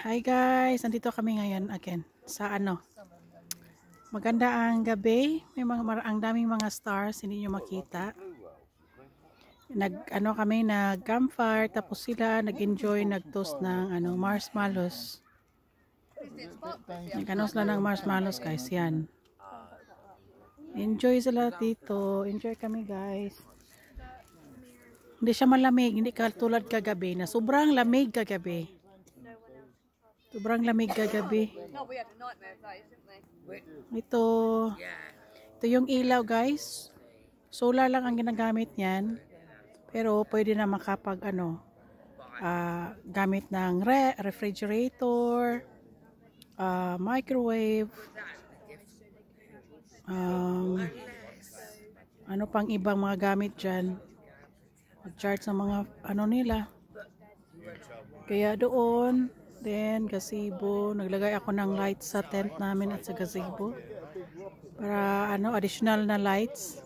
Hi guys, nandito kami ngayon again sa maganda ang gabi, may ang daming mga stars, hindi nyo makita. Kami nag campfire, tapos sila nag-enjoy, nag-toast ng marshmallows. Sila ng marshmallows guys, yan. Enjoy sila dito, enjoy kami guys. Hindi siya malamig, hindi katulad kagabi na sobrang lamig kagabi. Sobrang lamig kagabi. Ito yung ilaw guys. Solar lang ang ginagamit niyan. Pero pwede na makapag gamit ng refrigerator, microwave, ano pang ibang mga gamit dyan. Mag-charge sa mga nila. Kaya doon, then gazebo, naglagay ako ng lights sa tent namin at sa gazebo. Para additional na lights.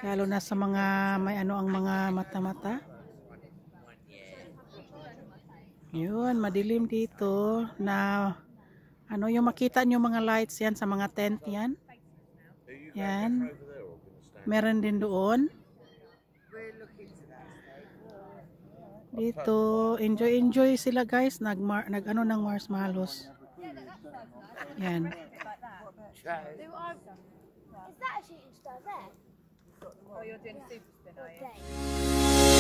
Lalo na sa mga may ang mga mata-mata. Yun, madilim dito na yung makita nyo mga lights yan sa mga tent yan. Yan. Meron din doon. Dito, enjoy sila guys, ng marshmallows. Yan. Is that a shooting star there? Oh, you're doing super spin, are you? Okay.